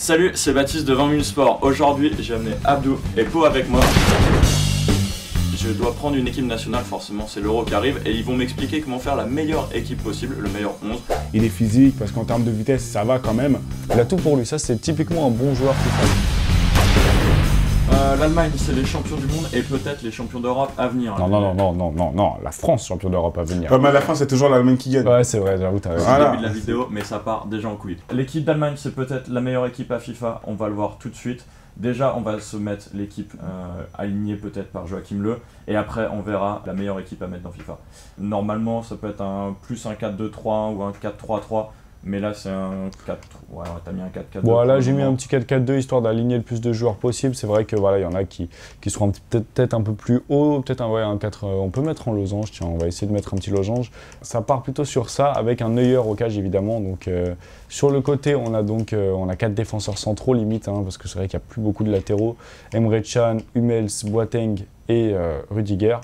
Salut, c'est Baptiste de 20 000 Sport. Aujourd'hui, j'ai amené Abdou et Po avec moi. Je dois prendre une équipe nationale, forcément, c'est l'Euro qui arrive, et ils vont m'expliquer comment faire la meilleure équipe possible, le meilleur 11. Il est physique, parce qu'en termes de vitesse, ça va quand même. Il a tout pour lui, ça c'est typiquement un bon joueur FIFA. L'Allemagne, c'est les champions du monde et peut-être les champions d'Europe à venir. Non, la France, champion d'Europe à venir. Mais à la fin, c'est toujours l'Allemagne qui gagne. Ouais, c'est vrai, j'avoue, t'as raison. C'est le début de la vidéo, mais ça part déjà en couille. L'équipe d'Allemagne, c'est peut-être la meilleure équipe à FIFA, on va le voir tout de suite. Déjà, on va se mettre l'équipe alignée peut-être par Joachim Löw, et après, on verra la meilleure équipe à mettre dans FIFA. Normalement, ça peut être plus un 4-2-3-1 ou un 4-3-3, mais là, c'est un 4... Ouais, t'as mis un 4-4-2. Bon, là, j'ai mis un petit 4-4-2 histoire d'aligner le plus de joueurs possible. C'est vrai que voilà, il y en a qui seront peut-être un peu plus haut, peut-être un 4. On peut mettre en losange, tiens, on va essayer de mettre un petit losange. Ça part plutôt sur ça, avec un Neuer au cage évidemment. Donc, sur le côté, on a 4 défenseurs centraux limite, hein, parce que c'est vrai qu'il n'y a plus beaucoup de latéraux. Emre Can, Hummels, Boateng et Rudiger.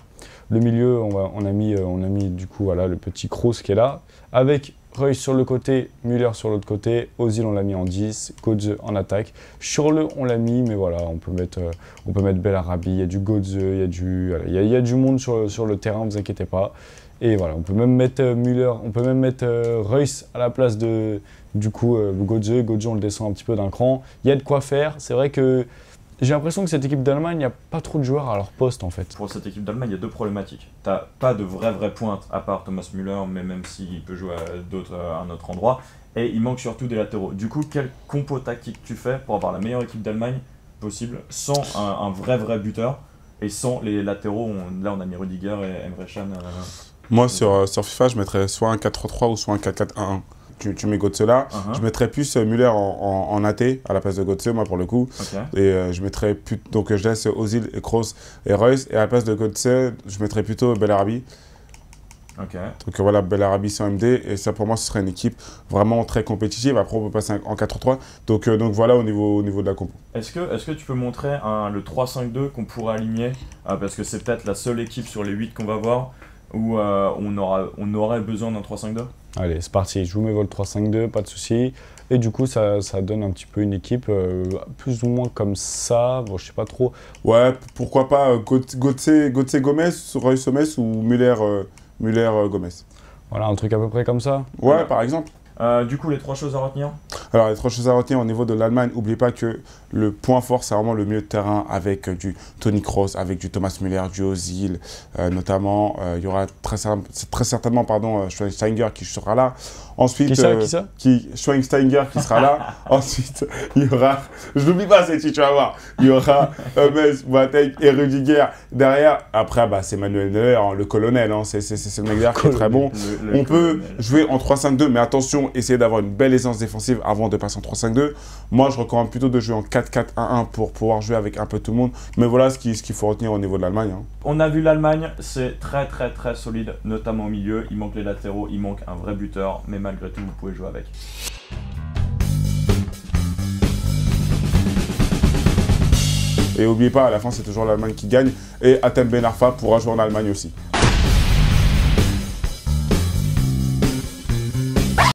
Le milieu, on a mis du coup voilà, le petit Kroos qui est là, avec Reus sur le côté, Müller sur l'autre côté, Ozil on l'a mis en 10, Götze en attaque. Sur le on l'a mis, mais voilà, on peut mettre Bellarabi, il y a du Götze, il y a du monde sur le terrain, ne vous inquiétez pas. Et voilà, on peut même mettre Müller, on peut même mettre Reus à la place de Götze. Götze on le descend un petit peu d'un cran. Il y a de quoi faire, c'est vrai que j'ai l'impression que cette équipe d'Allemagne, il n'y a pas trop de joueurs à leur poste en fait. Pour cette équipe d'Allemagne, il y a deux problématiques. T'as pas de vraie pointe à part Thomas Müller, mais même s'il peut jouer à un autre endroit. Et il manque surtout des latéraux. Du coup, quel compo tactique tu fais pour avoir la meilleure équipe d'Allemagne possible sans un vrai buteur et sans les latéraux? Là, on a mis Rudiger et Emre Can. Moi, sur FIFA, je mettrais soit un 4-3-3 ou soit un 4-4-1-1. Tu mets Götze là, je mettrais plus Müller en AT à la place de Götze, moi pour le coup. Okay. Et je mettrais plus. Donc je laisse Ozil et Kroos et Reus. Et à la place de Götze, je mettrais plutôt Bellarabi. Okay. Donc voilà, Bellarabi sans MD. Et ça pour moi, ce serait une équipe vraiment très compétitive. Après, on peut passer en 4-3-3. Donc voilà au niveau de la compo. Est-ce que tu peux montrer le 3-5-2 qu'on pourrait aligner parce que c'est peut-être la seule équipe sur les 8 qu'on va voir où on aurait besoin d'un 3-5-2. Allez, c'est parti, je vous mets votre 3-5-2, pas de souci. Et du coup, ça donne un petit peu une équipe plus ou moins comme ça. Bon, je sais pas trop. Ouais, pourquoi pas Götze Gomez, Reus Gomez ou Müller Gomez. Voilà, un truc à peu près comme ça. Ouais, par exemple. Du coup, les 3 choses à retenir. Alors, les 3 choses à retenir au niveau de l'Allemagne, n'oubliez pas que le point fort, c'est vraiment le milieu de terrain avec du Toni Kroos, avec du Thomas Müller, du Ozil, notamment. Il y aura très certainement Schweinsteiger qui sera là. Ensuite, Schweinsteiger qui sera là. Ensuite, il y aura, je n'oublie pas cette tu vas voir, il y aura Hummels, Boateng et Rudiger derrière. Après, c'est Manuel Neuer, hein, le colonel, hein, c'est le mec derrière qui est très bon. On peut jouer en 3-5-2, mais attention, essayez d'avoir une belle aisance défensive avant de passer en 3-5-2. Moi, je recommande plutôt de jouer en 4-4-1-1 pour pouvoir jouer avec un peu tout le monde. Mais voilà ce qu'il faut retenir au niveau de l'Allemagne. Hein. On a vu l'Allemagne, c'est très solide, notamment au milieu. Il manque les latéraux, il manque un vrai buteur, mais malgré tout, vous pouvez jouer avec. Et n'oubliez pas, à la fin, c'est toujours l'Allemagne qui gagne. Et Hatem Ben Arfa pourra jouer en Allemagne aussi.